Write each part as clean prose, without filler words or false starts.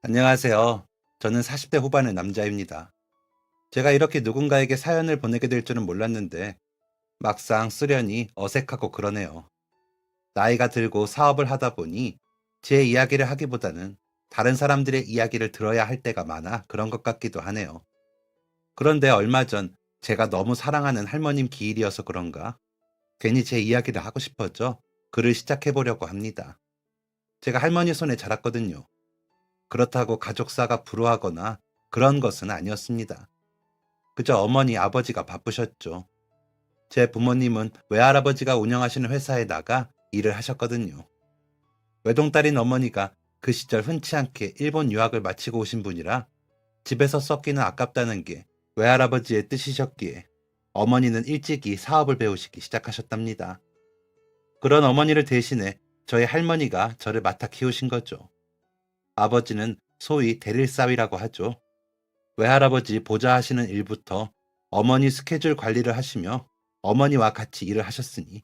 안녕하세요. 저는 40대 후반의 남자입니다. 제가 이렇게 누군가에게 사연을 보내게 될 줄은 몰랐는데 막상 쓰려니 어색하고 그러네요. 나이가 들고 사업을 하다 보니 제 이야기를 하기보다는 다른 사람들의 이야기를 들어야 할 때가 많아 그런 것 같기도 하네요. 그런데 얼마 전 제가 너무 사랑하는 할머님 기일이어서 그런가 괜히 제 이야기를 하고 싶어져 글을 시작해 보려고 합니다. 제가 할머니 손에 자랐거든요. 그렇다고 가족사가 불우하거나 그런 것은 아니었습니다. 그저 어머니, 아버지가 바쁘셨죠. 제 부모님은 외할아버지가 운영하시는 회사에 나가 일을 하셨거든요. 외동딸인 어머니가 그 시절 흔치 않게 일본 유학을 마치고 오신 분이라 집에서 썩기는 아깝다는 게 외할아버지의 뜻이셨기에 어머니는 일찍이 사업을 배우시기 시작하셨답니다. 그런 어머니를 대신해 저희 할머니가 저를 맡아 키우신 거죠. 아버지는 소위 대릴사위라고 하죠. 외할아버지 보좌하시는 일부터 어머니 스케줄 관리를 하시며 어머니와 같이 일을 하셨으니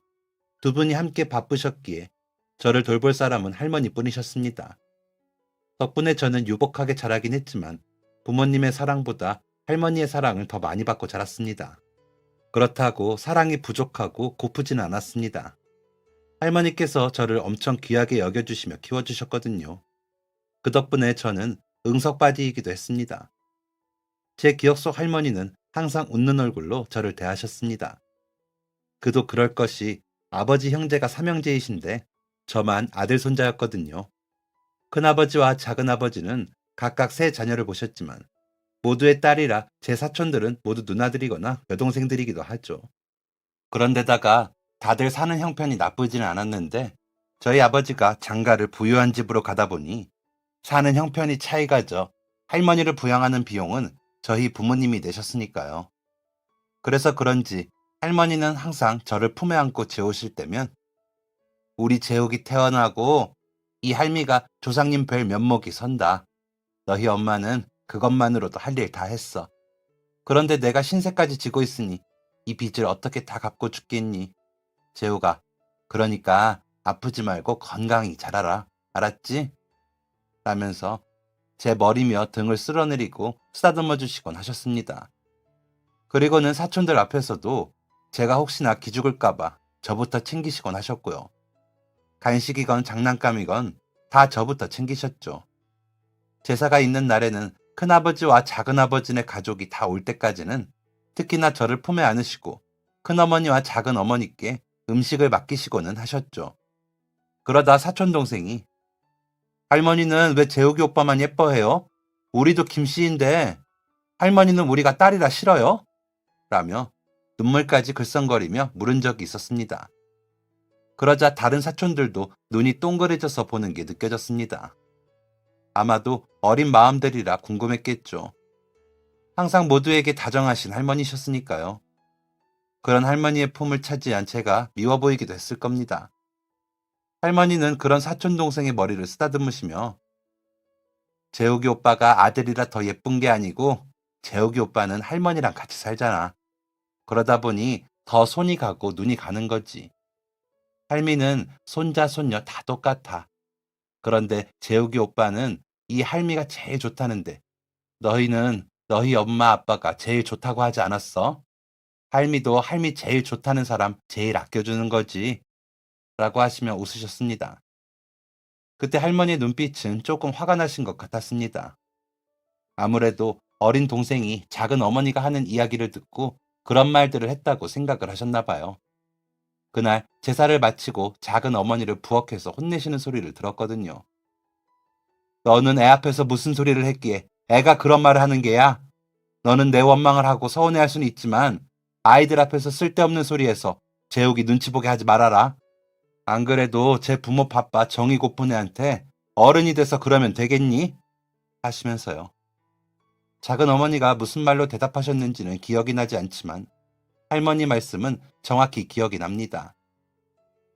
두 분이 함께 바쁘셨기에 저를 돌볼 사람은 할머니뿐이셨습니다. 덕분에 저는 유복하게 자라긴 했지만 부모님의 사랑보다 할머니의 사랑을 더 많이 받고 자랐습니다. 그렇다고 사랑이 부족하고 고프지는 않았습니다. 할머니께서 저를 엄청 귀하게 여겨주시며 키워주셨거든요. 그 덕분에 저는 응석바지이기도 했습니다. 제 기억 속 할머니는 항상 웃는 얼굴로 저를 대하셨습니다. 그도 그럴 것이 아버지 형제가 삼형제이신데 저만 아들 손자였거든요. 큰아버지와 작은아버지는 각각 세 자녀를 보셨지만 모두의 딸이라 제 사촌들은 모두 누나들이거나 여동생들이기도 하죠. 그런데다가 다들 사는 형편이 나쁘지는 않았는데 저희 아버지가 장가를 부유한 집으로 가다 보니 사는 형편이 차이가 져 할머니를 부양하는 비용은 저희 부모님이 내셨으니까요. 그래서 그런지 할머니는 항상 저를 품에 안고 재우실 때면 우리 재욱이 태어나고 이 할미가 조상님 뵐 면목이 선다. 너희 엄마는 그것만으로도 할 일 다 했어. 그런데 내가 신세까지 지고 있으니 이 빚을 어떻게 다 갚고 죽겠니? 재욱아, 그러니까 아프지 말고 건강히 자라라. 알았지? 라면서 제 머리며 등을 쓸어내리고 쓰다듬어 주시곤 하셨습니다. 그리고는 사촌들 앞에서도 제가 혹시나 기죽을까봐 저부터 챙기시곤 하셨고요. 간식이건 장난감이건 다 저부터 챙기셨죠. 제사가 있는 날에는 큰아버지와 작은아버지네 가족이 다 올 때까지는 특히나 저를 품에 안으시고 큰어머니와 작은어머니께 음식을 맡기시고는 하셨죠. 그러다 사촌동생이 할머니는 왜 재욱이 오빠만 예뻐해요? 우리도 김씨인데 할머니는 우리가 딸이라 싫어요? 라며 눈물까지 글썽거리며 물은 적이 있었습니다. 그러자 다른 사촌들도 눈이 동그래져서 보는 게 느껴졌습니다. 아마도 어린 마음들이라 궁금했겠죠. 항상 모두에게 다정하신 할머니셨으니까요. 그런 할머니의 품을 차지한 제가 미워 보이기도 했을 겁니다. 할머니는 그런 사촌 동생의 머리를 쓰다듬으시며 재욱이 오빠가 아들이라 더 예쁜 게 아니고 재욱이 오빠는 할머니랑 같이 살잖아. 그러다 보니 더 손이 가고 눈이 가는 거지. 할미는 손자, 손녀 다 똑같아. 그런데 재욱이 오빠는 이 할미가 제일 좋다는데 너희는 너희 엄마 아빠가 제일 좋다고 하지 않았어? 할미도 할미 제일 좋다는 사람 제일 아껴주는 거지. 라고 하시며 웃으셨습니다. 그때 할머니의 눈빛은 조금 화가 나신 것 같았습니다. 아무래도 어린 동생이 작은 어머니가 하는 이야기를 듣고 그런 말들을 했다고 생각을 하셨나 봐요. 그날 제사를 마치고 작은 어머니를 부엌에서 혼내시는 소리를 들었거든요. 너는 애 앞에서 무슨 소리를 했기에 애가 그런 말을 하는 게야? 너는 내 원망을 하고 서운해할 수는 있지만 아이들 앞에서 쓸데없는 소리해서 재욱이 눈치 보게 하지 말아라. 안 그래도 제 부모 바빠 정이 고픈 애한테 어른이 돼서 그러면 되겠니? 하시면서요. 작은 어머니가 무슨 말로 대답하셨는지는 기억이 나지 않지만 할머니 말씀은 정확히 기억이 납니다.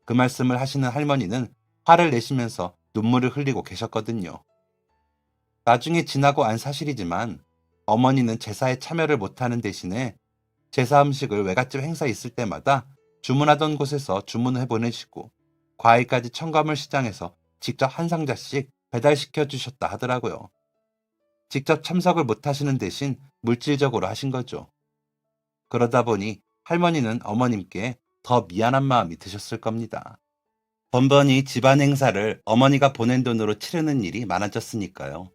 그 말씀을 하시는 할머니는 화를 내시면서 눈물을 흘리고 계셨거든요. 나중에 지나고 안 사실이지만 어머니는 제사에 참여를 못하는 대신에 제사 음식을 외갓집 행사 있을 때마다 주문하던 곳에서 주문해 보내시고 과일까지 첨가물 시장에서 직접 한 상자씩 배달시켜 주셨다 하더라고요. 직접 참석을 못 하시는 대신 물질적으로 하신 거죠. 그러다 보니 할머니는 어머님께 더 미안한 마음이 드셨을 겁니다. 번번이 집안 행사를 어머니가 보낸 돈으로 치르는 일이 많아졌으니까요.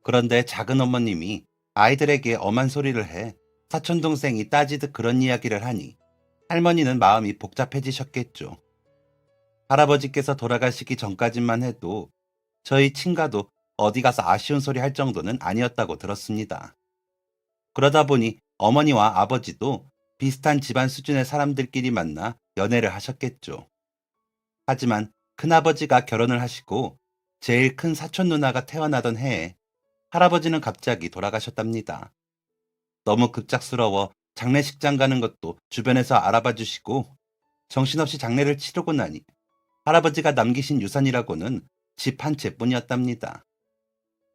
그런데 작은 어머님이 아이들에게 엄한 소리를 해 사촌 동생이 따지듯 그런 이야기를 하니 할머니는 마음이 복잡해지셨겠죠. 할아버지께서 돌아가시기 전까지만 해도 저희 친가도 어디 가서 아쉬운 소리 할 정도는 아니었다고 들었습니다. 그러다 보니 어머니와 아버지도 비슷한 집안 수준의 사람들끼리 만나 연애를 하셨겠죠. 하지만 큰아버지가 결혼을 하시고 제일 큰 사촌 누나가 태어나던 해에 할아버지는 갑자기 돌아가셨답니다. 너무 급작스러워 장례식장 가는 것도 주변에서 알아봐 주시고 정신없이 장례를 치르고 나니 할아버지가 남기신 유산이라고는 집 한 채뿐이었답니다.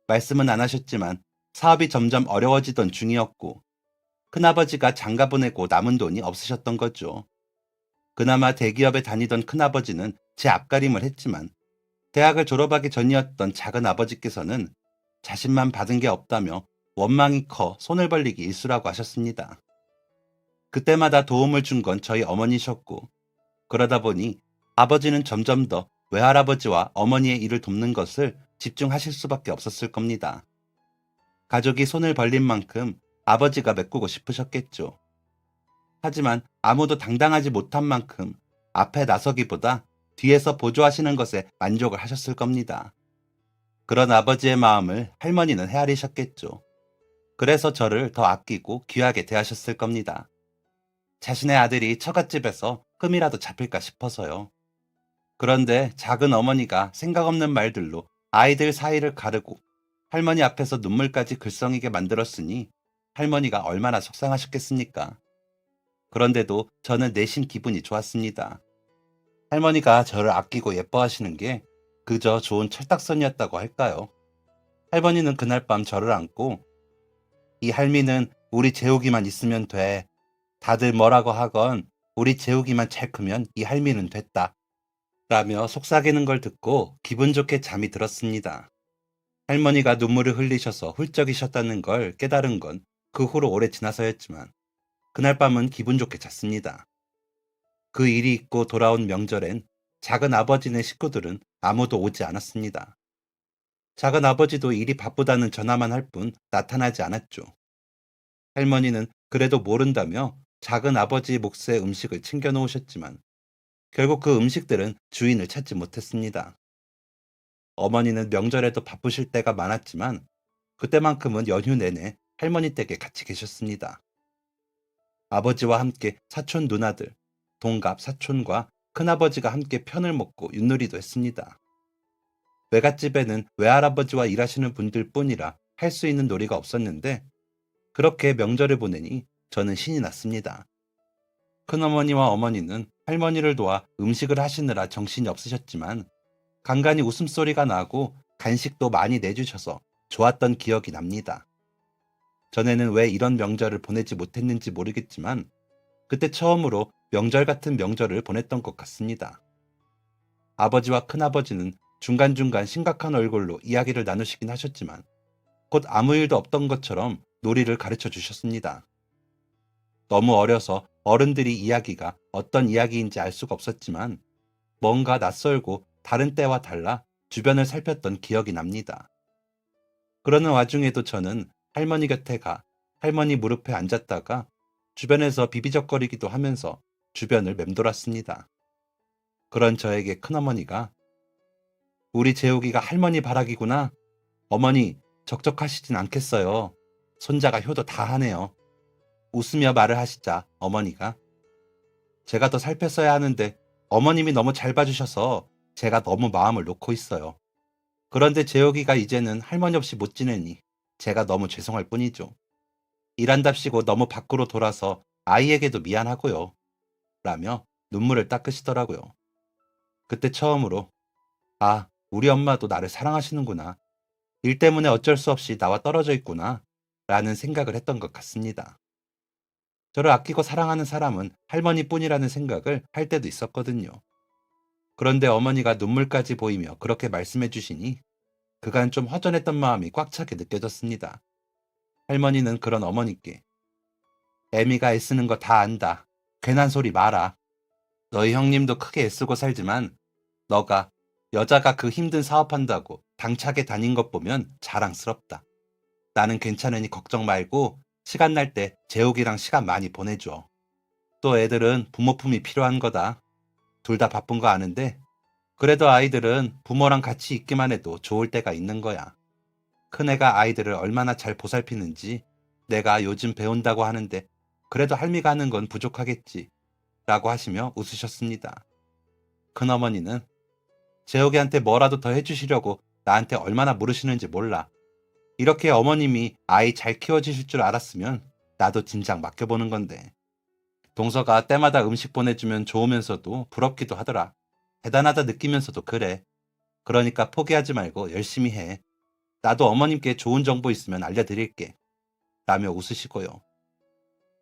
말씀은 안 하셨지만 사업이 점점 어려워지던 중이었고 큰아버지가 장가 보내고 남은 돈이 없으셨던 거죠. 그나마 대기업에 다니던 큰아버지는 제 앞가림을 했지만 대학을 졸업하기 전이었던 작은 아버지께서는 자신만 받은 게 없다며 원망이 커 손을 벌리기 일쑤라고 하셨습니다. 그때마다 도움을 준 건 저희 어머니셨고 그러다 보니 아버지는 점점 더 외할아버지와 어머니의 일을 돕는 것을 집중하실 수밖에 없었을 겁니다. 가족이 손을 벌린 만큼 아버지가 메꾸고 싶으셨겠죠. 하지만 아무도 당당하지 못한 만큼 앞에 나서기보다 뒤에서 보조하시는 것에 만족을 하셨을 겁니다. 그런 아버지의 마음을 할머니는 헤아리셨겠죠. 그래서 저를 더 아끼고 귀하게 대하셨을 겁니다. 자신의 아들이 처갓집에서 흠이라도 잡힐까 싶어서요. 그런데 작은 어머니가 생각 없는 말들로 아이들 사이를 가르고 할머니 앞에서 눈물까지 글썽이게 만들었으니 할머니가 얼마나 속상하셨겠습니까? 그런데도 저는 내심 기분이 좋았습니다. 할머니가 저를 아끼고 예뻐하시는 게 그저 좋은 철딱선이었다고 할까요? 할머니는 그날 밤 저를 안고 이 할미는 우리 재욱이만 있으면 돼. 다들 뭐라고 하건 우리 재욱이만 잘 크면 이 할미는 됐다. 라며 속삭이는 걸 듣고 기분 좋게 잠이 들었습니다. 할머니가 눈물을 흘리셔서 훌쩍이셨다는 걸 깨달은 건 그 후로 오래 지나서였지만 그날 밤은 기분 좋게 잤습니다. 그 일이 있고 돌아온 명절엔 작은 아버지네 식구들은 아무도 오지 않았습니다. 작은 아버지도 일이 바쁘다는 전화만 할 뿐 나타나지 않았죠. 할머니는 그래도 모른다며 작은 아버지 몫의 음식을 챙겨 놓으셨지만 결국 그 음식들은 주인을 찾지 못했습니다. 어머니는 명절에도 바쁘실 때가 많았지만 그때만큼은 연휴 내내 할머니 댁에 같이 계셨습니다. 아버지와 함께 사촌 누나들, 동갑 사촌과 큰아버지가 함께 편을 먹고 윷놀이도 했습니다. 외갓집에는 외할아버지와 일하시는 분들 뿐이라 할 수 있는 놀이가 없었는데 그렇게 명절을 보내니 저는 신이 났습니다. 큰어머니와 어머니는 할머니를 도와 음식을 하시느라 정신이 없으셨지만 간간히 웃음소리가 나고 간식도 많이 내주셔서 좋았던 기억이 납니다. 전에는 왜 이런 명절을 보내지 못했는지 모르겠지만 그때 처음으로 명절 같은 명절을 보냈던 것 같습니다. 아버지와 큰아버지는 중간중간 심각한 얼굴로 이야기를 나누시긴 하셨지만 곧 아무 일도 없던 것처럼 놀이를 가르쳐 주셨습니다. 너무 어려서 어른들이 이야기가 어떤 이야기인지 알 수가 없었지만 뭔가 낯설고 다른 때와 달라 주변을 살폈던 기억이 납니다. 그러는 와중에도 저는 할머니 곁에 가 할머니 무릎에 앉았다가 주변에서 비비적거리기도 하면서 주변을 맴돌았습니다. 그런 저에게 큰어머니가 우리 재욱이가 할머니 바라기구나. 어머니 적적하시진 않겠어요. 손자가 효도 다 하네요. 웃으며 말을 하시자 어머니가 제가 더 살폈어야 하는데 어머님이 너무 잘 봐주셔서 제가 너무 마음을 놓고 있어요. 그런데 재욱이가 이제는 할머니 없이 못 지내니 제가 너무 죄송할 뿐이죠. 일한답시고 너무 밖으로 돌아서 아이에게도 미안하고요. 라며 눈물을 닦으시더라고요. 그때 처음으로 아, 우리 엄마도 나를 사랑하시는구나. 일 때문에 어쩔 수 없이 나와 떨어져 있구나. 라는 생각을 했던 것 같습니다. 저를 아끼고 사랑하는 사람은 할머니뿐이라는 생각을 할 때도 있었거든요. 그런데 어머니가 눈물까지 보이며 그렇게 말씀해 주시니 그간 좀 허전했던 마음이 꽉 차게 느껴졌습니다. 할머니는 그런 어머니께 애미가 애쓰는 거 다 안다. 괜한 소리 마라. 너희 형님도 크게 애쓰고 살지만 너가 여자가 그 힘든 사업한다고 당차게 다닌 것 보면 자랑스럽다. 나는 괜찮으니 걱정 말고 시간 날 때 재욱이랑 시간 많이 보내줘. 또 애들은 부모품이 필요한 거다. 둘 다 바쁜 거 아는데 그래도 아이들은 부모랑 같이 있기만 해도 좋을 때가 있는 거야. 큰애가 아이들을 얼마나 잘 보살피는지 내가 요즘 배운다고 하는데 그래도 할미가 하는 건 부족하겠지. 라고 하시며 웃으셨습니다. 큰어머니는 재욱이한테 뭐라도 더 해주시려고 나한테 얼마나 물으시는지 몰라. 이렇게 어머님이 아이 잘 키워주실 줄 알았으면 나도 진작 맡겨보는 건데. 동서가 때마다 음식 보내주면 좋으면서도 부럽기도 하더라. 대단하다 느끼면서도 그래. 그러니까 포기하지 말고 열심히 해. 나도 어머님께 좋은 정보 있으면 알려드릴게. 라며 웃으시고요.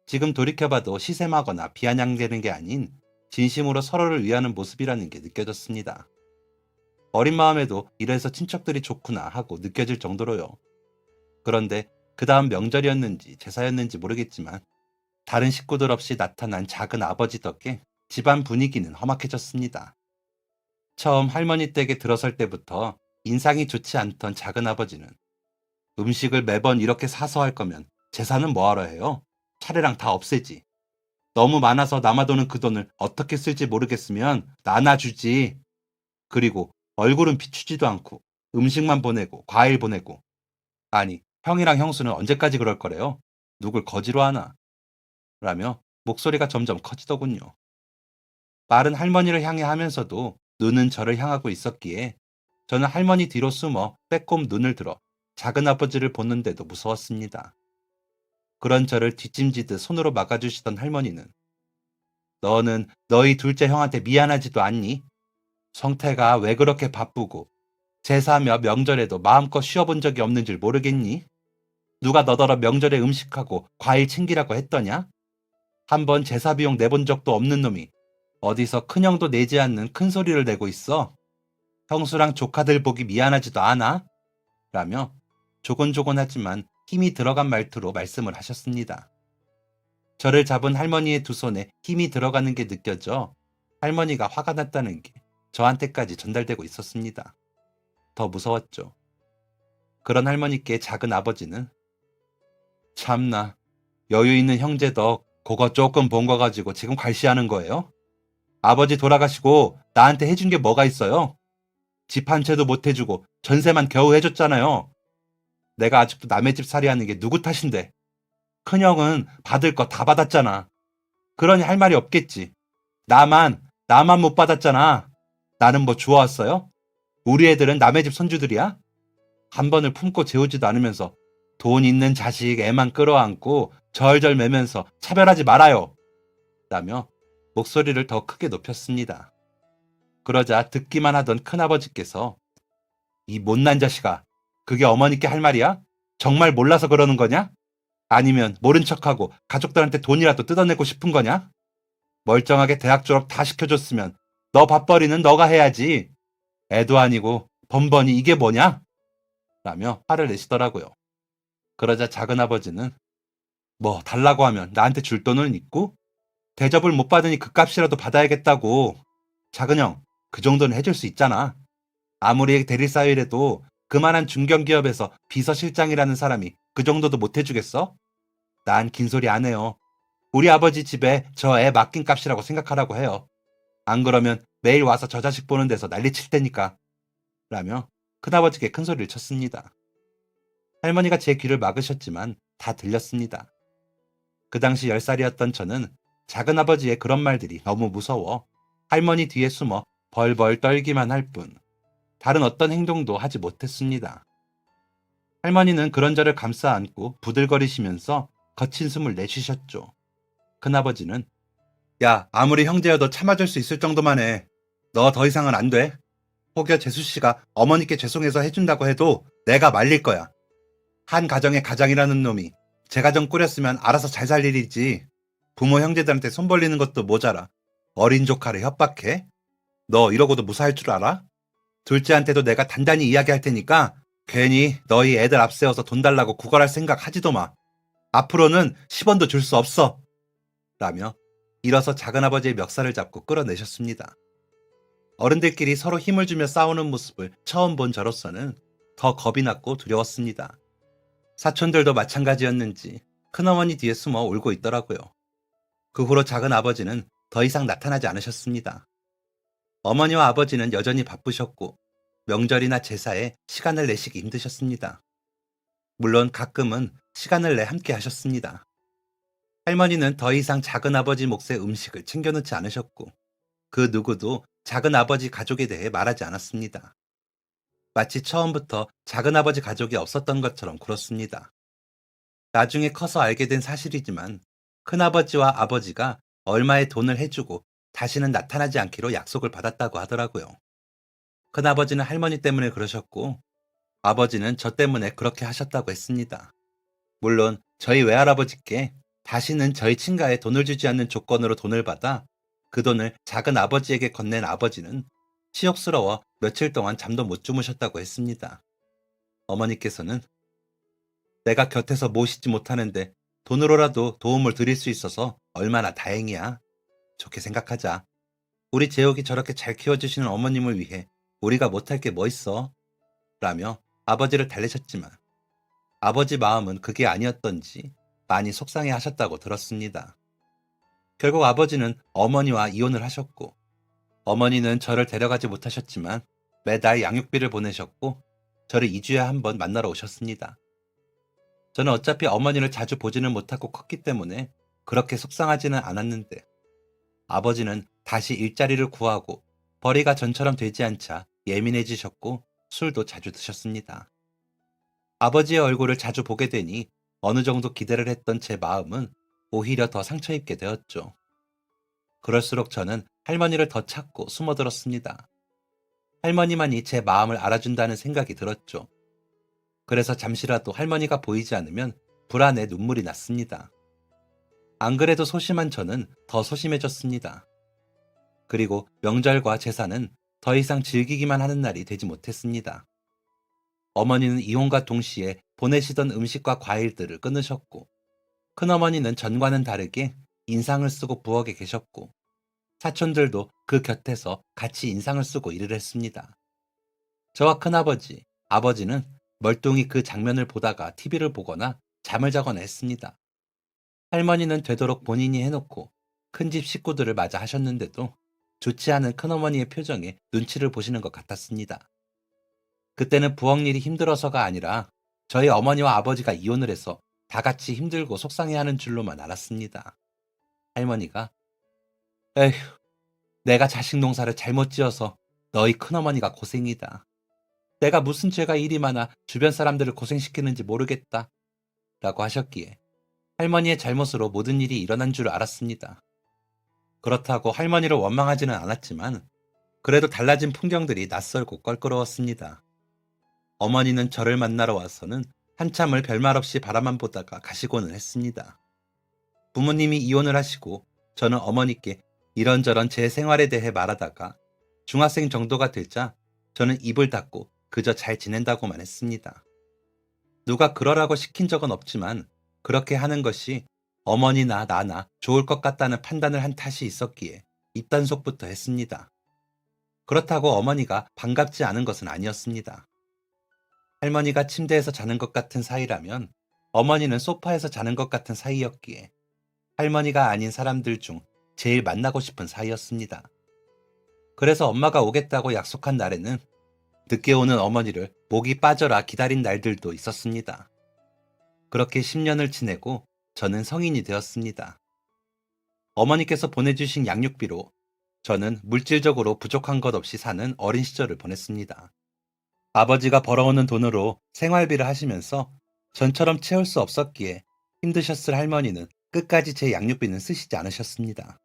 지금 돌이켜봐도 시샘하거나 비아냥대는 게 아닌 진심으로 서로를 위하는 모습이라는 게 느껴졌습니다. 어린 마음에도 이래서 친척들이 좋구나 하고 느껴질 정도로요. 그런데 그 다음 명절이었는지 제사였는지 모르겠지만 다른 식구들 없이 나타난 작은 아버지 덕에 집안 분위기는 험악해졌습니다. 처음 할머니 댁에 들어설 때부터 인상이 좋지 않던 작은 아버지는 음식을 매번 이렇게 사서 할 거면 제사는 뭐하러 해요? 차례랑 다 없애지. 너무 많아서 남아도는 그 돈을 어떻게 쓸지 모르겠으면 나눠주지. 그리고 얼굴은 비추지도 않고 음식만 보내고 과일 보내고. 아니, 형이랑 형수는 언제까지 그럴 거래요? 누굴 거지로 하나? 라며 목소리가 점점 커지더군요. 말은 할머니를 향해 하면서도 눈은 저를 향하고 있었기에 저는 할머니 뒤로 숨어 빼꼼 눈을 들어 작은 아버지를 보는데도 무서웠습니다. 그런 저를 뒷짐지듯 손으로 막아주시던 할머니는 너는 너희 둘째 형한테 미안하지도 않니? 성태가 왜 그렇게 바쁘고 제사며 명절에도 마음껏 쉬어본 적이 없는 줄 모르겠니? 누가 너더러 명절에 음식하고 과일 챙기라고 했더냐? 한번 제사 비용 내본 적도 없는 놈이 어디서 큰형도 내지 않는 큰 소리를 내고 있어? 형수랑 조카들 보기 미안하지도 않아? 라며 조곤조곤하지만 힘이 들어간 말투로 말씀을 하셨습니다. 저를 잡은 할머니의 두 손에 힘이 들어가는 게 느껴져 할머니가 화가 났다는 게 저한테까지 전달되고 있었습니다. 더 무서웠죠. 그런 할머니께 작은 아버지는 참나 여유 있는 형제 덕 그거 조금 본 거 가지고 지금 괄시하는 거예요? 아버지 돌아가시고 나한테 해준 게 뭐가 있어요? 집 한 채도 못 해주고 전세만 겨우 해줬잖아요. 내가 아직도 남의 집 살이하는 게 누구 탓인데. 큰형은 받을 거 다 받았잖아. 그러니 할 말이 없겠지. 나만 못 받았잖아. 나는 뭐 좋아왔어요? 우리 애들은 남의 집 손주들이야? 한 번을 품고 재우지도 않으면서 돈 있는 자식 애만 끌어안고 절절 매면서 차별하지 말아요. 라며 목소리를 더 크게 높였습니다. 그러자 듣기만 하던 큰아버지께서 이 못난 자식아, 그게 어머니께 할 말이야? 정말 몰라서 그러는 거냐? 아니면 모른 척하고 가족들한테 돈이라도 뜯어내고 싶은 거냐? 멀쩡하게 대학 졸업 다 시켜줬으면 너 밥벌이는 너가 해야지. 애도 아니고 번번이 이게 뭐냐? 라며 화를 내시더라고요. 그러자 작은아버지는 뭐 달라고 하면 나한테 줄 돈은 있고 대접을 못 받으니 그 값이라도 받아야겠다고. 작은형, 그 정도는 해줄 수 있잖아. 아무리 대리사회라도 그만한 중견기업에서 비서실장이라는 사람이 그 정도도 못 해주겠어? 난 긴 소리 안 해요. 우리 아버지 집에 저 애 맡긴 값이라고 생각하라고 해요. 안 그러면 매일 와서 저 자식 보는 데서 난리 칠 테니까. 라며 큰아버지께 큰 소리를 쳤습니다. 할머니가 제 귀를 막으셨지만 다 들렸습니다. 그 당시 10살이었던 저는 작은아버지의 그런 말들이 너무 무서워 할머니 뒤에 숨어 벌벌 떨기만 할 뿐 다른 어떤 행동도 하지 못했습니다. 할머니는 그런 저를 감싸 안고 부들거리시면서 거친 숨을 내쉬셨죠. 큰아버지는 야, 아무리 형제여도 참아줄 수 있을 정도만 해. 너 더 이상은 안 돼. 혹여 재수씨가 어머니께 죄송해서 해준다고 해도 내가 말릴 거야. 한 가정의 가장이라는 놈이 제 가정 꾸렸으면 알아서 잘 살 일이지. 부모 형제들한테 손 벌리는 것도 모자라 어린 조카를 협박해? 너 이러고도 무사할 줄 알아? 둘째한테도 내가 단단히 이야기할 테니까 괜히 너희 애들 앞세워서 돈 달라고 구걸할 생각 하지도 마. 앞으로는 10원도 줄 수 없어. 라며 일어서 작은아버지의 멱살을 잡고 끌어내셨습니다. 어른들끼리 서로 힘을 주며 싸우는 모습을 처음 본 저로서는 더 겁이 났고 두려웠습니다. 사촌들도 마찬가지였는지 큰어머니 뒤에 숨어 울고 있더라고요. 그 후로 작은아버지는 더 이상 나타나지 않으셨습니다. 어머니와 아버지는 여전히 바쁘셨고 명절이나 제사에 시간을 내시기 힘드셨습니다. 물론 가끔은 시간을 내 함께 하셨습니다. 할머니는 더 이상 작은아버지 몫의 음식을 챙겨놓지 않으셨고 그 누구도 작은아버지 가족에 대해 말하지 않았습니다. 마치 처음부터 작은아버지 가족이 없었던 것처럼 굴었습니다. 나중에 커서 알게 된 사실이지만 큰아버지와 아버지가 얼마의 돈을 해주고 다시는 나타나지 않기로 약속을 받았다고 하더라고요. 큰아버지는 할머니 때문에 그러셨고 아버지는 저 때문에 그렇게 하셨다고 했습니다. 물론 저희 외할아버지께 다시는 저희 친가에 돈을 주지 않는 조건으로 돈을 받아 그 돈을 작은 아버지에게 건넨 아버지는 치욕스러워 며칠 동안 잠도 못 주무셨다고 했습니다. 어머니께서는 내가 곁에서 모시지 못하는데 돈으로라도 도움을 드릴 수 있어서 얼마나 다행이야. 좋게 생각하자. 우리 재욱이 저렇게 잘 키워주시는 어머님을 위해 우리가 못할 게 뭐 있어? 라며 아버지를 달래셨지만 아버지 마음은 그게 아니었던지 많이 속상해 하셨다고 들었습니다. 결국 아버지는 어머니와 이혼을 하셨고 어머니는 저를 데려가지 못하셨지만 매달 양육비를 보내셨고 저를 2주에 한 번 만나러 오셨습니다. 저는 어차피 어머니를 자주 보지는 못하고 컸기 때문에 그렇게 속상하지는 않았는데 아버지는 다시 일자리를 구하고 벌이가 전처럼 되지 않자 예민해지셨고 술도 자주 드셨습니다. 아버지의 얼굴을 자주 보게 되니 어느 정도 기대를 했던 제 마음은 오히려 더 상처 입게 되었죠. 그럴수록 저는 할머니를 더 찾고 숨어들었습니다. 할머니만이 제 마음을 알아준다는 생각이 들었죠. 그래서 잠시라도 할머니가 보이지 않으면 불안해 눈물이 났습니다. 안 그래도 소심한 저는 더 소심해졌습니다. 그리고 명절과 제사는 더 이상 즐기기만 하는 날이 되지 못했습니다. 어머니는 이혼과 동시에 보내시던 음식과 과일들을 끊으셨고 큰어머니는 전과는 다르게 인상을 쓰고 부엌에 계셨고 사촌들도 그 곁에서 같이 인상을 쓰고 일을 했습니다. 저와 큰아버지, 아버지는 멀뚱히 그 장면을 보다가 TV를 보거나 잠을 자거나 했습니다. 할머니는 되도록 본인이 해놓고 큰집 식구들을 맞아 하셨는데도 좋지 않은 큰어머니의 표정에 눈치를 보시는 것 같았습니다. 그때는 부엌 일이 힘들어서가 아니라 저희 어머니와 아버지가 이혼을 해서 다 같이 힘들고 속상해하는 줄로만 알았습니다. 할머니가 에휴, 내가 자식 농사를 잘못 지어서 너희 큰어머니가 고생이다. 내가 무슨 죄가 이리 많아 주변 사람들을 고생시키는지 모르겠다. 라고 하셨기에 할머니의 잘못으로 모든 일이 일어난 줄 알았습니다. 그렇다고 할머니를 원망하지는 않았지만 그래도 달라진 풍경들이 낯설고 껄끄러웠습니다. 어머니는 저를 만나러 와서는 한참을 별말 없이 바라만 보다가 가시고는 했습니다. 부모님이 이혼을 하시고 저는 어머니께 이런저런 제 생활에 대해 말하다가 중학생 정도가 되자 저는 입을 닫고 그저 잘 지낸다고만 했습니다. 누가 그러라고 시킨 적은 없지만 그렇게 하는 것이 어머니나 나나 좋을 것 같다는 판단을 한 탓이 있었기에 입단속부터 했습니다. 그렇다고 어머니가 반갑지 않은 것은 아니었습니다. 할머니가 침대에서 자는 것 같은 사이라면 어머니는 소파에서 자는 것 같은 사이였기에 할머니가 아닌 사람들 중 제일 만나고 싶은 사이였습니다. 그래서 엄마가 오겠다고 약속한 날에는 늦게 오는 어머니를 목이 빠져라 기다린 날들도 있었습니다. 그렇게 10년을 지내고 저는 성인이 되었습니다. 어머니께서 보내주신 양육비로 저는 물질적으로 부족한 것 없이 사는 어린 시절을 보냈습니다. 아버지가 벌어오는 돈으로 생활비를 하시면서 전처럼 채울 수 없었기에 힘드셨을 할머니는 끝까지 제 양육비는 쓰시지 않으셨습니다.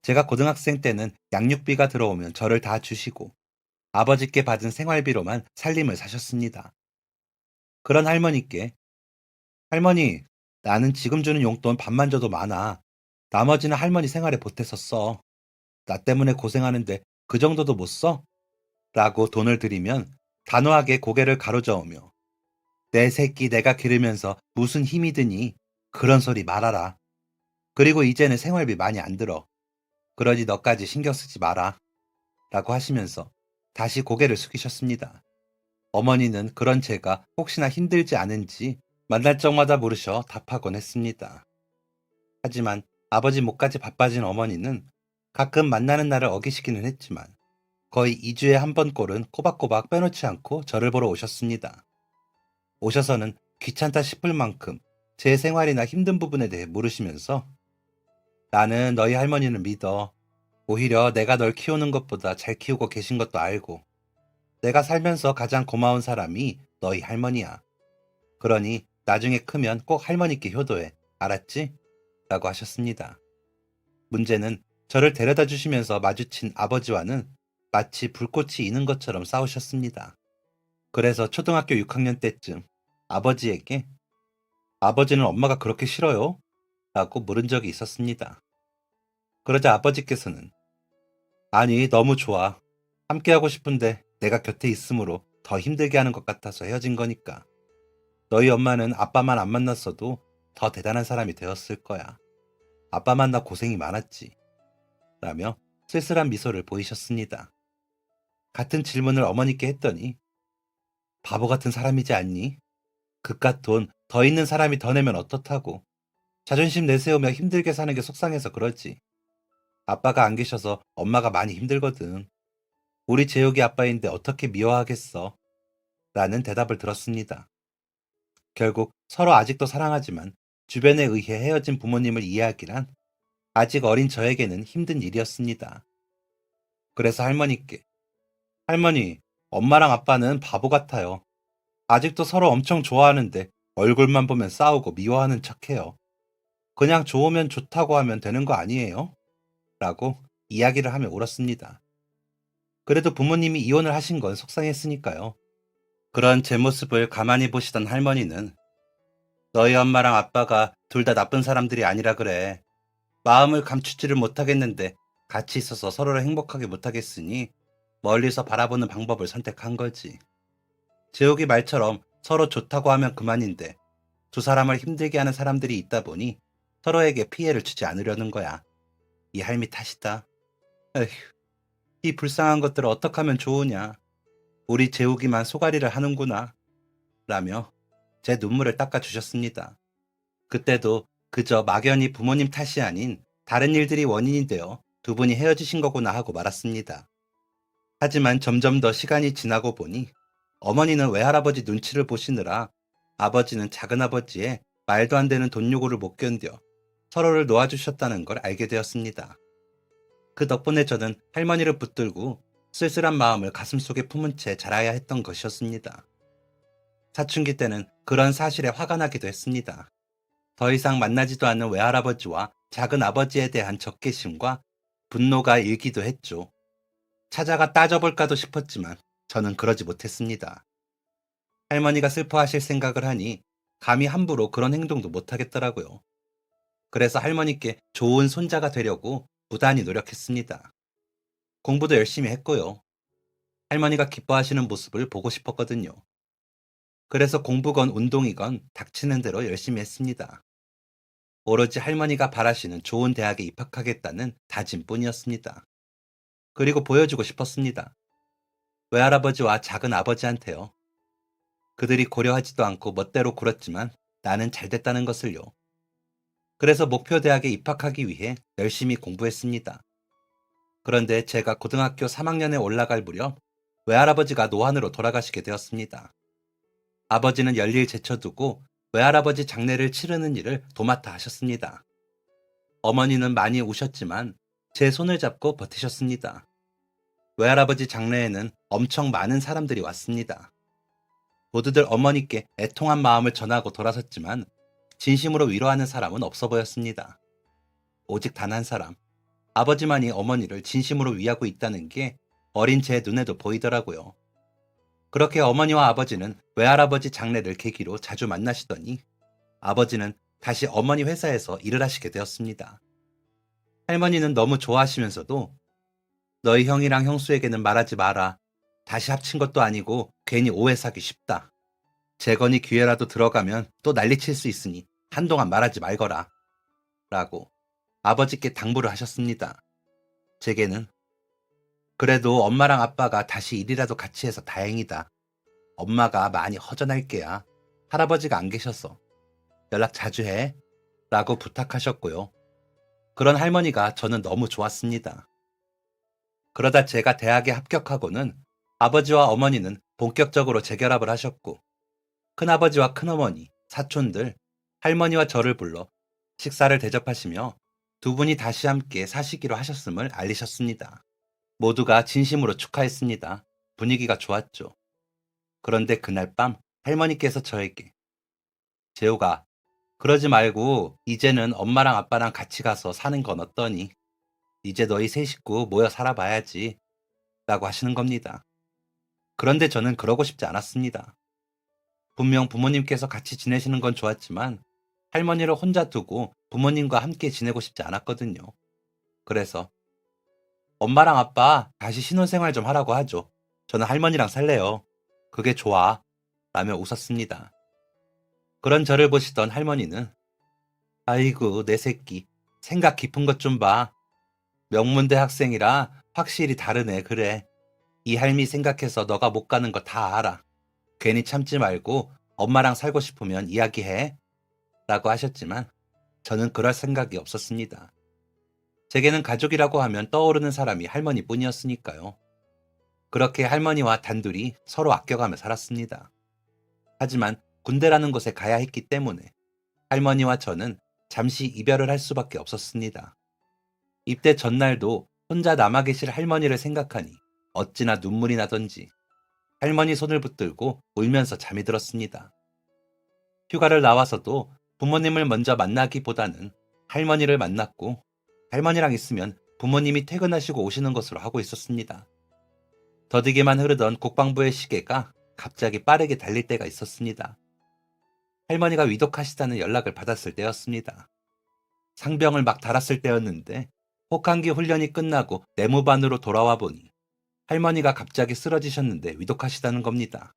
제가 고등학생 때는 양육비가 들어오면 저를 다 주시고 아버지께 받은 생활비로만 살림을 사셨습니다. 그런 할머니께 할머니, 나는 지금 주는 용돈 반만 줘도 많아. 나머지는 할머니 생활에 보태서 써. 나 때문에 고생하는데 그 정도도 못 써? 라고 돈을 드리면 단호하게 고개를 가로저으며 내 새끼 내가 기르면서 무슨 힘이 드니 그런 소리 말아라. 그리고 이제는 생활비 많이 안 들어. 그러니 너까지 신경 쓰지 마라. 라고 하시면서 다시 고개를 숙이셨습니다. 어머니는 그런 제가 혹시나 힘들지 않은지 만날 적마다 물으셔 답하곤 했습니다. 하지만 아버지 몫까지 바빠진 어머니는 가끔 만나는 날을 어기시기는 했지만 거의 2주에 한 번 꼴은 꼬박꼬박 빼놓지 않고 저를 보러 오셨습니다. 오셔서는 귀찮다 싶을 만큼 제 생활이나 힘든 부분에 대해 물으시면서 나는 너희 할머니는 믿어. 오히려 내가 널 키우는 것보다 잘 키우고 계신 것도 알고 내가 살면서 가장 고마운 사람이 너희 할머니야. 그러니 나중에 크면 꼭 할머니께 효도해. 알았지? 라고 하셨습니다. 문제는 저를 데려다 주시면서 마주친 아버지와는 마치 불꽃이 있는 것처럼 싸우셨습니다. 그래서 초등학교 6학년 때쯤 아버지에게 아버지는 엄마가 그렇게 싫어요? 라고 물은 적이 있었습니다. 그러자 아버지께서는 아니 너무 좋아. 함께하고 싶은데 내가 곁에 있으므로 더 힘들게 하는 것 같아서 헤어진 거니까. 너희 엄마는 아빠만 안 만났어도 더 대단한 사람이 되었을 거야. 아빠 만나 고생이 많았지. 라며 쓸쓸한 미소를 보이셨습니다. 같은 질문을 어머니께 했더니 바보 같은 사람이지 않니? 그깟 돈 더 있는 사람이 더 내면 어떻다고. 자존심 내세우며 힘들게 사는 게 속상해서 그러지. 아빠가 안 계셔서 엄마가 많이 힘들거든. 우리 재욱이 아빠인데 어떻게 미워하겠어? 라는 대답을 들었습니다. 결국 서로 아직도 사랑하지만 주변에 의해 헤어진 부모님을 이해하기란 아직 어린 저에게는 힘든 일이었습니다. 그래서 할머니께 할머니, 엄마랑 아빠는 바보 같아요. 아직도 서로 엄청 좋아하는데 얼굴만 보면 싸우고 미워하는 척해요. 그냥 좋으면 좋다고 하면 되는 거 아니에요? 라고 이야기를 하며 울었습니다. 그래도 부모님이 이혼을 하신 건 속상했으니까요. 그런 제 모습을 가만히 보시던 할머니는 너희 엄마랑 아빠가 둘 다 나쁜 사람들이 아니라 그래. 마음을 감추지를 못하겠는데 같이 있어서 서로를 행복하게 못하겠으니 멀리서 바라보는 방법을 선택한 거지. 재욱이 말처럼 서로 좋다고 하면 그만인데 두 사람을 힘들게 하는 사람들이 있다 보니 서로에게 피해를 주지 않으려는 거야. 이 할미 탓이다. 에휴, 이 불쌍한 것들을 어떻게 하면 좋으냐. 우리 재욱이만 소가리를 하는구나. 라며 제 눈물을 닦아주셨습니다. 그때도 그저 막연히 부모님 탓이 아닌 다른 일들이 원인이 되어 두 분이 헤어지신 거구나 하고 말았습니다. 하지만 점점 더 시간이 지나고 보니 어머니는 외할아버지 눈치를 보시느라 아버지는 작은아버지의 말도 안 되는 돈 요구를 못 견뎌 서로를 놓아주셨다는 걸 알게 되었습니다. 그 덕분에 저는 할머니를 붙들고 쓸쓸한 마음을 가슴속에 품은 채 자라야 했던 것이었습니다. 사춘기 때는 그런 사실에 화가 나기도 했습니다. 더 이상 만나지도 않는 외할아버지와 작은아버지에 대한 적개심과 분노가 일기도 했죠. 찾아가 따져볼까도 싶었지만 저는 그러지 못했습니다. 할머니가 슬퍼하실 생각을 하니 감히 함부로 그런 행동도 못하겠더라고요. 그래서 할머니께 좋은 손자가 되려고 부단히 노력했습니다. 공부도 열심히 했고요. 할머니가 기뻐하시는 모습을 보고 싶었거든요. 그래서 공부건 운동이건 닥치는 대로 열심히 했습니다. 오로지 할머니가 바라시는 좋은 대학에 입학하겠다는 다짐뿐이었습니다. 그리고 보여주고 싶었습니다. 외할아버지와 작은아버지한테요. 그들이 고려하지도 않고 멋대로 굴었지만 나는 잘됐다는 것을요. 그래서 목표 대학에 입학하기 위해 열심히 공부했습니다. 그런데 제가 고등학교 3학년에 올라갈 무렵 외할아버지가 노안으로 돌아가시게 되었습니다. 아버지는 열일 제쳐두고 외할아버지 장례를 치르는 일을 도맡아 하셨습니다. 어머니는 많이 우셨지만 제 손을 잡고 버티셨습니다. 외할아버지 장례에는 엄청 많은 사람들이 왔습니다. 모두들 어머니께 애통한 마음을 전하고 돌아섰지만 진심으로 위로하는 사람은 없어 보였습니다. 오직 단 한 사람, 아버지만이 어머니를 진심으로 위하고 있다는 게 어린 제 눈에도 보이더라고요. 그렇게 어머니와 아버지는 외할아버지 장례를 계기로 자주 만나시더니 아버지는 다시 어머니 회사에서 일을 하시게 되었습니다. 할머니는 너무 좋아하시면서도 너희 형이랑 형수에게는 말하지 마라. 다시 합친 것도 아니고 괜히 오해 사기 쉽다. 재건이 기회라도 들어가면 또 난리칠 수 있으니 한동안 말하지 말거라. 라고 아버지께 당부를 하셨습니다. 제게는 그래도 엄마랑 아빠가 다시 일이라도 같이 해서 다행이다. 엄마가 많이 허전할 게야. 할아버지가 안 계셔서 연락 자주 해. 라고 부탁하셨고요. 그런 할머니가 저는 너무 좋았습니다. 그러다 제가 대학에 합격하고는 아버지와 어머니는 본격적으로 재결합을 하셨고, 큰아버지와 큰어머니, 사촌들, 할머니와 저를 불러 식사를 대접하시며 두 분이 다시 함께 사시기로 하셨음을 알리셨습니다. 모두가 진심으로 축하했습니다. 분위기가 좋았죠. 그런데 그날 밤 할머니께서 저에게 재호가 그러지 말고 이제는 엄마랑 아빠랑 같이 가서 사는 건 어떠니? 이제 너희 세 식구 모여 살아봐야지 라고 하시는 겁니다. 그런데 저는 그러고 싶지 않았습니다. 분명 부모님께서 같이 지내시는 건 좋았지만 할머니를 혼자 두고 부모님과 함께 지내고 싶지 않았거든요. 그래서 엄마랑 아빠 다시 신혼생활 좀 하라고 하죠. 저는 할머니랑 살래요. 그게 좋아. 라며 웃었습니다. 그런 저를 보시던 할머니는 아이고 내 새끼 생각 깊은 것 좀 봐. 명문대 학생이라 확실히 다르네. 그래. 이 할미 생각해서 너가 못 가는 거 다 알아. 괜히 참지 말고 엄마랑 살고 싶으면 이야기해. 라고 하셨지만 저는 그럴 생각이 없었습니다. 제게는 가족이라고 하면 떠오르는 사람이 할머니뿐이었으니까요. 그렇게 할머니와 단둘이 서로 아껴가며 살았습니다. 하지만 군대라는 곳에 가야 했기 때문에 할머니와 저는 잠시 이별을 할 수밖에 없었습니다. 입대 전날도 혼자 남아 계실 할머니를 생각하니 어찌나 눈물이 나던지 할머니 손을 붙들고 울면서 잠이 들었습니다. 휴가를 나와서도 부모님을 먼저 만나기보다는 할머니를 만났고 할머니랑 있으면 부모님이 퇴근하시고 오시는 것으로 하고 있었습니다. 더디게만 흐르던 국방부의 시계가 갑자기 빠르게 달릴 때가 있었습니다. 할머니가 위독하시다는 연락을 받았을 때였습니다. 상병을 막 달았을 때였는데 혹한기 훈련이 끝나고 내무반으로 돌아와 보니 할머니가 갑자기 쓰러지셨는데 위독하시다는 겁니다.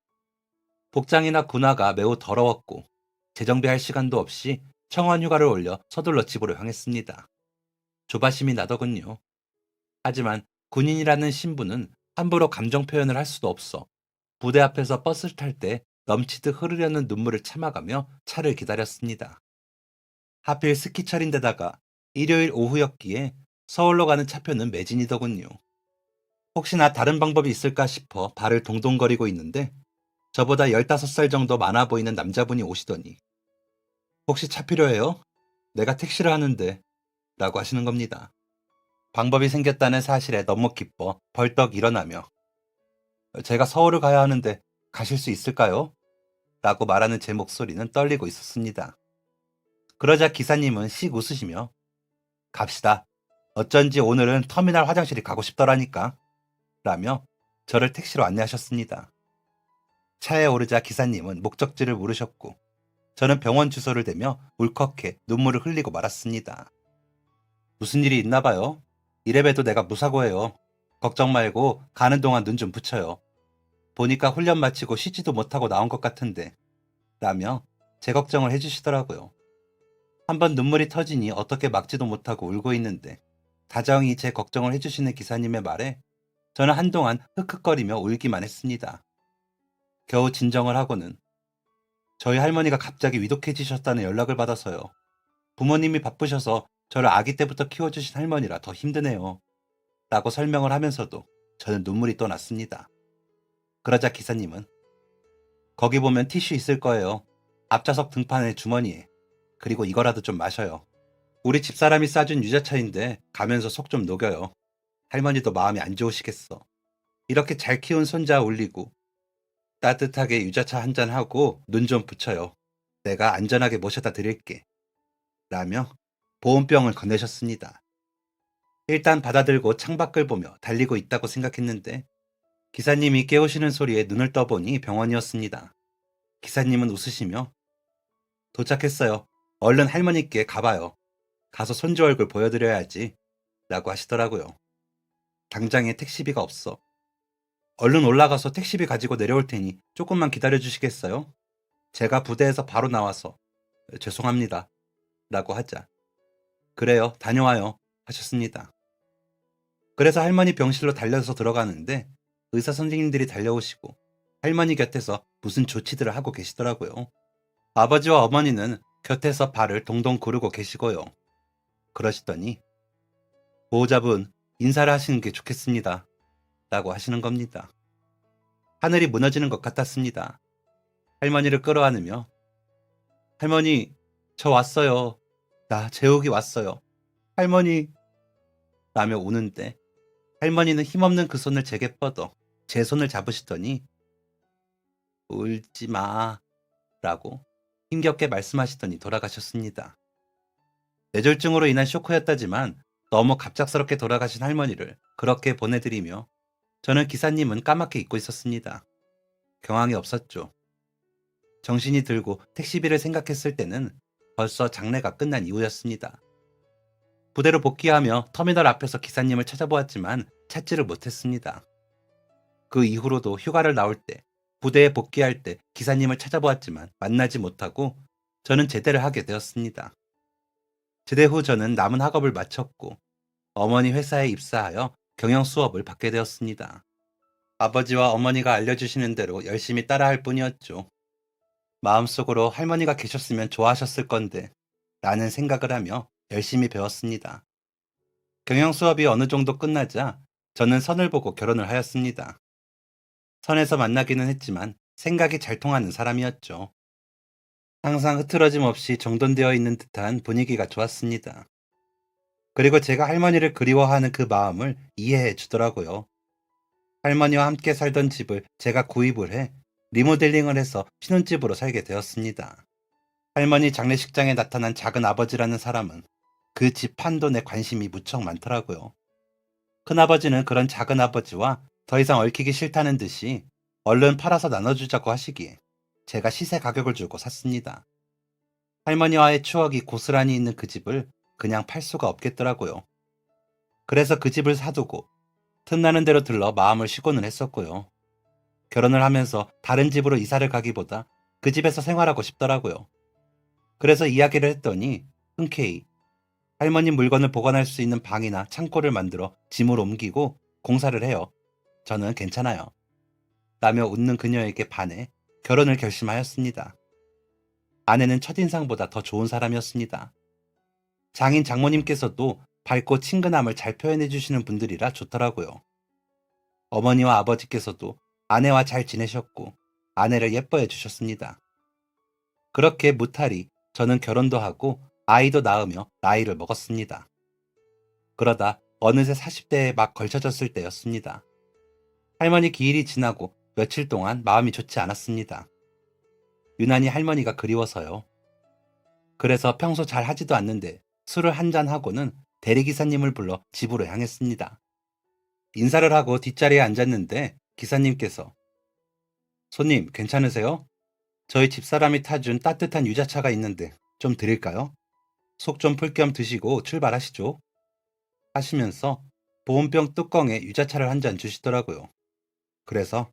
복장이나 군화가 매우 더러웠고 재정비할 시간도 없이 청원 휴가를 올려 서둘러 집으로 향했습니다. 조바심이 나더군요. 하지만 군인이라는 신분은 함부로 감정 표현을 할 수도 없어 부대 앞에서 버스를 탈 때 넘치듯 흐르려는 눈물을 참아가며 차를 기다렸습니다. 하필 스키철인데다가 일요일 오후였기에 서울로 가는 차표는 매진이더군요. 혹시나 다른 방법이 있을까 싶어 발을 동동거리고 있는데 저보다 15살 정도 많아 보이는 남자분이 오시더니 혹시 차 필요해요? 내가 택시를 하는데 라고 하시는 겁니다. 방법이 생겼다는 사실에 너무 기뻐 벌떡 일어나며 제가 서울을 가야 하는데 가실 수 있을까요? 라고 말하는 제 목소리는 떨리고 있었습니다. 그러자 기사님은 씩 웃으시며 갑시다. 어쩐지 오늘은 터미널 화장실이 가고 싶더라니까. 라며 저를 택시로 안내하셨습니다. 차에 오르자 기사님은 목적지를 물으셨고 저는 병원 주소를 대며 울컥해 눈물을 흘리고 말았습니다. 무슨 일이 있나 봐요. 이래봬도 내가 무사고해요. 걱정 말고 가는 동안 눈 좀 붙여요. 보니까 훈련 마치고 쉬지도 못하고 나온 것 같은데 라며 제 걱정을 해주시더라고요. 한번 눈물이 터지니 어떻게 막지도 못하고 울고 있는데 다정히 제 걱정을 해주시는 기사님의 말에 저는 한동안 흑흑거리며 울기만 했습니다. 겨우 진정을 하고는 저희 할머니가 갑자기 위독해지셨다는 연락을 받아서요. 부모님이 바쁘셔서 저를 아기 때부터 키워주신 할머니라 더 힘드네요. 라고 설명을 하면서도 저는 눈물이 또 났습니다. 그러자 기사님은 거기 보면 티슈 있을 거예요. 앞좌석 등판의 주머니에. 그리고 이거라도 좀 마셔요. 우리 집사람이 싸준 유자차인데 가면서 속 좀 녹여요. 할머니도 마음이 안 좋으시겠어. 이렇게 잘 키운 손자 울리고 따뜻하게 유자차 한잔하고 눈 좀 붙여요. 내가 안전하게 모셔다 드릴게. 라며 보온병을 건네셨습니다. 일단 받아들고 창밖을 보며 달리고 있다고 생각했는데 기사님이 깨우시는 소리에 눈을 떠보니 병원이었습니다. 기사님은 웃으시며 도착했어요. 얼른 할머니께 가봐요. 가서 손주 얼굴 보여드려야지. 라고 하시더라고요. 당장에 택시비가 없어 얼른 올라가서 택시비 가지고 내려올 테니 조금만 기다려 주시겠어요? 제가 부대에서 바로 나와서 죄송합니다. 라고 하자 그래요, 다녀와요. 하셨습니다. 그래서 할머니 병실로 달려서 들어가는데 의사 선생님들이 달려오시고 할머니 곁에서 무슨 조치들을 하고 계시더라고요. 아버지와 어머니는 곁에서 발을 동동 구르고 계시고요. 그러시더니 보호자분 인사를 하시는 게 좋겠습니다. 라고 하시는 겁니다. 하늘이 무너지는 것 같았습니다. 할머니를 끌어안으며 할머니 저 왔어요. 나 재욱이 왔어요. 할머니 라며 우는데 할머니는 힘없는 그 손을 제게 뻗어 제 손을 잡으시더니 울지 마 라고 힘겹게 말씀하시더니 돌아가셨습니다. 뇌졸중으로 인한 쇼크였다지만 너무 갑작스럽게 돌아가신 할머니를 그렇게 보내드리며 저는 기사님은 까맣게 잊고 있었습니다. 경황이 없었죠. 정신이 들고 택시비를 생각했을 때는 벌써 장례가 끝난 이후였습니다. 부대로 복귀하며 터미널 앞에서 기사님을 찾아보았지만 찾지를 못했습니다. 그 이후로도 휴가를 나올 때, 부대에 복귀할 때 기사님을 찾아보았지만 만나지 못하고 저는 제대를 하게 되었습니다. 제대 후 저는 남은 학업을 마쳤고 어머니 회사에 입사하여 경영 수업을 받게 되었습니다. 아버지와 어머니가 알려주시는 대로 열심히 따라할 뿐이었죠. 마음속으로 할머니가 계셨으면 좋아하셨을 건데 라는 생각을 하며 열심히 배웠습니다. 경영 수업이 어느 정도 끝나자 저는 선을 보고 결혼을 하였습니다. 선에서 만나기는 했지만 생각이 잘 통하는 사람이었죠. 항상 흐트러짐 없이 정돈되어 있는 듯한 분위기가 좋았습니다. 그리고 제가 할머니를 그리워하는 그 마음을 이해해 주더라고요. 할머니와 함께 살던 집을 제가 구입을 해 리모델링을 해서 신혼집으로 살게 되었습니다. 할머니 장례식장에 나타난 작은 아버지라는 사람은 그 집 판돈에 관심이 무척 많더라고요. 큰아버지는 그런 작은 아버지와 더 이상 얽히기 싫다는 듯이 얼른 팔아서 나눠주자고 하시기에 제가 시세 가격을 주고 샀습니다. 할머니와의 추억이 고스란히 있는 그 집을 그냥 팔 수가 없겠더라고요. 그래서 그 집을 사두고 틈나는 대로 들러 마음을 쉬고는 했었고요. 결혼을 하면서 다른 집으로 이사를 가기보다 그 집에서 생활하고 싶더라고요. 그래서 이야기를 했더니 흔쾌히 할머니 물건을 보관할 수 있는 방이나 창고를 만들어 짐을 옮기고 공사를 해요. 저는 괜찮아요. 라며 웃는 그녀에게 반해 결혼을 결심하였습니다. 아내는 첫인상보다 더 좋은 사람이었습니다. 장인 장모님께서도 밝고 친근함을 잘 표현해 주시는 분들이라 좋더라고요. 어머니와 아버지께서도 아내와 잘 지내셨고 아내를 예뻐해 주셨습니다. 그렇게 무탈이 저는 결혼도 하고 아이도 낳으며 나이를 먹었습니다. 그러다 어느새 40대에 막 걸쳐졌을 때였습니다. 할머니 기일이 지나고 며칠 동안 마음이 좋지 않았습니다. 유난히 할머니가 그리워서요. 그래서 평소 잘 하지도 않는데 술을 한잔 하고는 대리기사님을 불러 집으로 향했습니다. 인사를 하고 뒷자리에 앉았는데 기사님께서 손님 괜찮으세요? 저희 집사람이 타준 따뜻한 유자차가 있는데 좀 드릴까요? 속 좀 풀 겸 드시고 출발하시죠. 하시면서 보온병 뚜껑에 유자차를 한 잔 주시더라고요. 그래서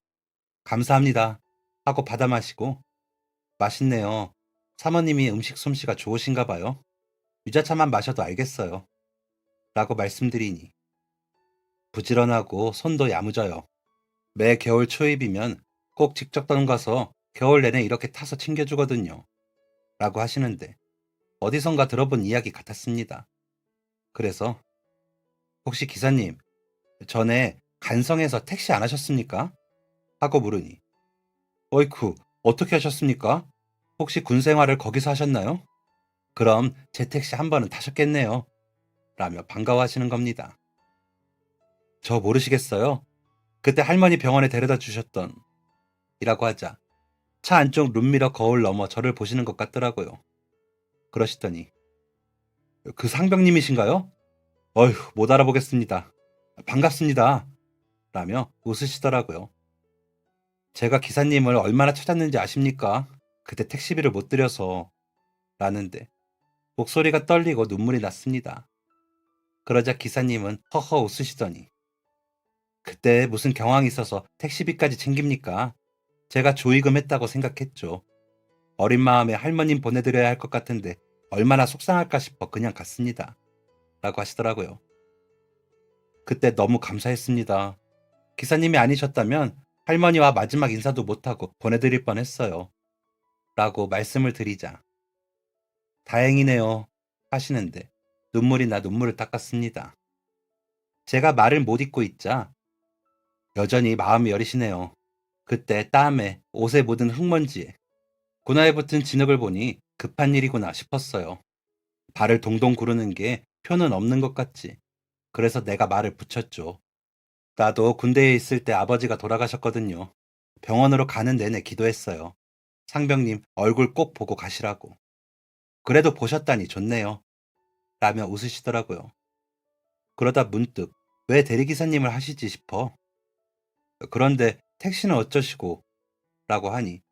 감사합니다 하고 받아 마시고 맛있네요. 사모님이 음식 솜씨가 좋으신가 봐요. 유자차만 마셔도 알겠어요. 라고 말씀드리니 부지런하고 손도 야무져요. 매 겨울 초입이면 꼭 직접 떠가서 겨울 내내 이렇게 타서 챙겨주거든요. 라고 하시는데 어디선가 들어본 이야기 같았습니다. 그래서 혹시 기사님 전에 간성에서 택시 안 하셨습니까? 하고 물으니 어이쿠 어떻게 하셨습니까? 혹시 군 생활을 거기서 하셨나요? 그럼 제 택시 한 번은 타셨겠네요. 라며 반가워하시는 겁니다. 저 모르시겠어요? 그때 할머니 병원에 데려다 주셨던 이라고 하자 차 안쪽 룸미러 거울 넘어 저를 보시는 것 같더라고요. 그러시더니 그 상병님이신가요? 어휴 못 알아보겠습니다. 반갑습니다. 라며 웃으시더라고요. 제가 기사님을 얼마나 찾았는지 아십니까? 그때 택시비를 못 드려서 라는데 목소리가 떨리고 눈물이 났습니다. 그러자 기사님은 허허 웃으시더니 그때 무슨 경황이 있어서 택시비까지 챙깁니까? 제가 조의금 했다고 생각했죠. 어린 마음에 할머님 보내드려야 할 것 같은데 얼마나 속상할까 싶어 그냥 갔습니다. 라고 하시더라고요. 그때 너무 감사했습니다. 기사님이 아니셨다면 할머니와 마지막 인사도 못하고 보내드릴 뻔했어요. 라고 말씀을 드리자 다행이네요 하시는데 눈물이 나 눈물을 닦았습니다. 제가 말을 못 잇고 있자 여전히 마음이 여리시네요. 그때 땀에 옷에 묻은 흙먼지에 군화에 붙은 진흙을 보니 급한 일이구나 싶었어요. 발을 동동 구르는 게 표는 없는 것 같지. 그래서 내가 말을 붙였죠. 나도 군대에 있을 때 아버지가 돌아가셨거든요. 병원으로 가는 내내 기도했어요. 상병님 얼굴 꼭 보고 가시라고. 그래도 보셨다니 좋네요. 라며 웃으시더라고요. 그러다 문득 왜 대리기사님을 하시지 싶어. 그런데 택시는 어쩌시고? 라고 하니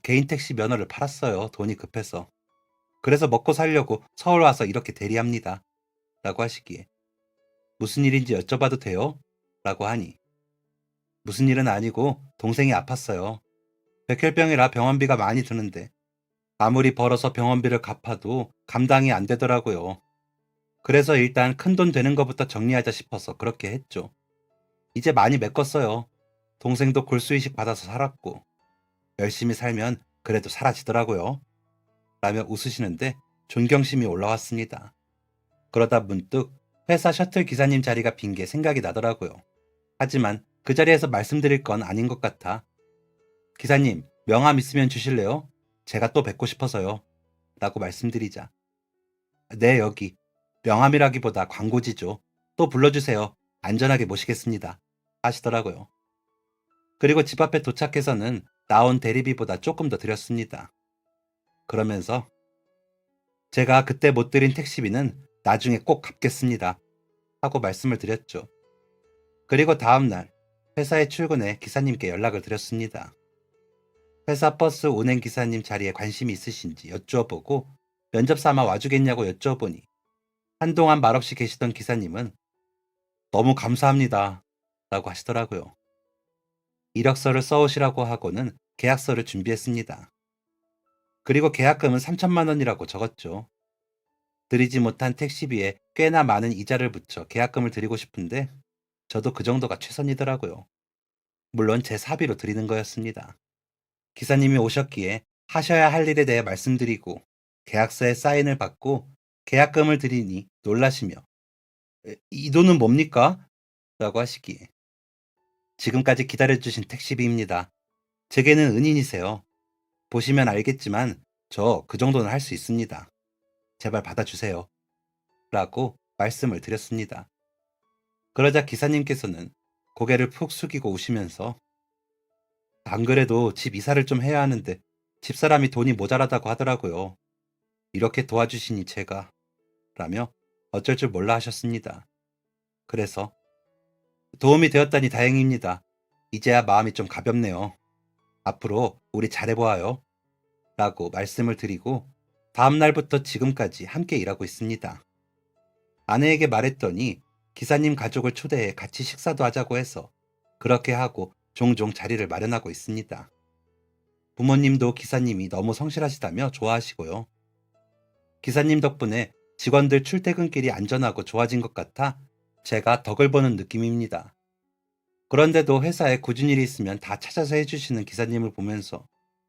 개인 택시 면허를 팔았어요. 돈이 급해서. 그래서 먹고 살려고 서울 와서 이렇게 대리합니다. 라고 하시기에 무슨 일인지 여쭤봐도 돼요? 라고 하니 무슨 일은 아니고 동생이 아팠어요. 백혈병이라 병원비가 많이 드는데 아무리 벌어서 병원비를 갚아도 감당이 안 되더라고요. 그래서 일단 큰돈 되는 것부터 정리하자 싶어서 그렇게 했죠. 이제 많이 메꿨어요. 동생도 골수이식 받아서 살았고 열심히 살면 그래도 사라지더라고요. 라며 웃으시는데 존경심이 올라왔습니다. 그러다 문득 회사 셔틀 기사님 자리가 빈 게 생각이 나더라고요. 하지만 그 자리에서 말씀드릴 건 아닌 것 같아. 기사님, 명함 있으면 주실래요? 제가 또 뵙고 싶어서요. 라고 말씀드리자. 네, 여기. 명함이라기보다 광고지죠. 또 불러주세요. 안전하게 모시겠습니다. 하시더라고요. 그리고 집 앞에 도착해서는 나온 대리비보다 조금 더 드렸습니다. 그러면서 제가 그때 못 드린 택시비는 나중에 꼭 갚겠습니다. 하고 말씀을 드렸죠. 그리고 다음날 회사에 출근해 기사님께 연락을 드렸습니다. 회사 버스 운행 기사님 자리에 관심이 있으신지 여쭈어보고 면접 삼아 와주겠냐고 여쭈어보니 한동안 말없이 계시던 기사님은 너무 감사합니다. 라고 하시더라고요. 이력서를 써오시라고 하고는 계약서를 준비했습니다. 그리고 계약금은 3천만 원이라고 적었죠. 드리지 못한 택시비에 꽤나 많은 이자를 붙여 계약금을 드리고 싶은데 저도 그 정도가 최선이더라고요. 물론 제 사비로 드리는 거였습니다. 기사님이 오셨기에 하셔야 할 일에 대해 말씀드리고 계약서에 사인을 받고 계약금을 드리니 놀라시며 이 돈은 뭡니까? 라고 하시기에 지금까지 기다려주신 택시비입니다. 제게는 은인이세요. 보시면 알겠지만 저 그 정도는 할 수 있습니다. 제발 받아주세요. 라고 말씀을 드렸습니다. 그러자 기사님께서는 고개를 푹 숙이고 우시면서 안 그래도 집 이사를 좀 해야 하는데 집사람이 돈이 모자라다고 하더라고요. 이렇게 도와주시니 제가 라며 어쩔 줄 몰라 하셨습니다. 그래서 도움이 되었다니 다행입니다. 이제야 마음이 좀 가볍네요. 앞으로 우리 잘해보아요. 라고 말씀을 드리고 다음 날부터 지금까지 함께 일하고 있습니다. 아내에게 말했더니 기사님 가족을 초대해 같이 식사도 하자고 해서 그렇게 하고 종종 자리를 마련하고 있습니다. 부모님도 기사님이 너무 성실하시다며 좋아하시고요. 기사님 덕분에 직원들 출퇴근길이 안전하고 좋아진 것 같아 제가 덕을 보는 느낌입니다. 그런데도 회사에 굳은 일이 있으면 다 찾아서 해주시는 기사님을 보면서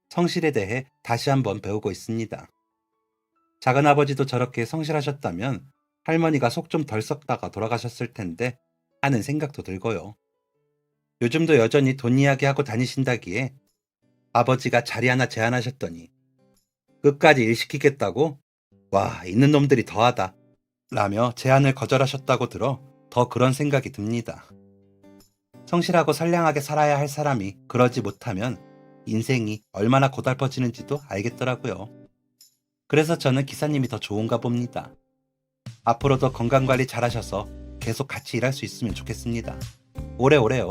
성실에 대해 다시 한번 배우고 있습니다. 작은아버지도 저렇게 성실하셨다면 할머니가 속 좀 덜 썩다가 돌아가셨을 텐데 하는 생각도 들고요. 요즘도 여전히 돈 이야기하고 다니신다기에 아버지가 자리 하나 제안하셨더니 끝까지 일 시키겠다고? 와, 있는 놈들이 더하다. 라며 제안을 거절하셨다고 들어 더 그런 생각이 듭니다. 성실하고 선량하게 살아야 할 사람이 그러지 못하면 인생이 얼마나 고달퍼지는지도 알겠더라고요. 그래서 저는 기사님이 더 좋은가 봅니다. 앞으로도 건강관리 잘하셔서 계속 같이 일할 수 있으면 좋겠습니다. 오래오래요.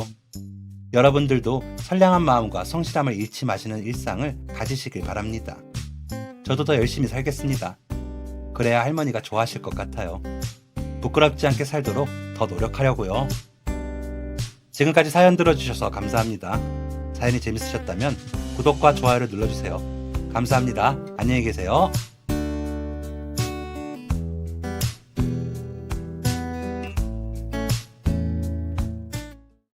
여러분들도 선량한 마음과 성실함을 잃지 마시는 일상을 가지시길 바랍니다. 저도 더 열심히 살겠습니다. 그래야 할머니가 좋아하실 것 같아요. 부끄럽지 않게 살도록 더 노력하려고요. 지금까지 사연 들어주셔서 감사합니다. 사연이 재밌으셨다면 구독과 좋아요를 눌러주세요. 감사합니다. 안녕히 계세요.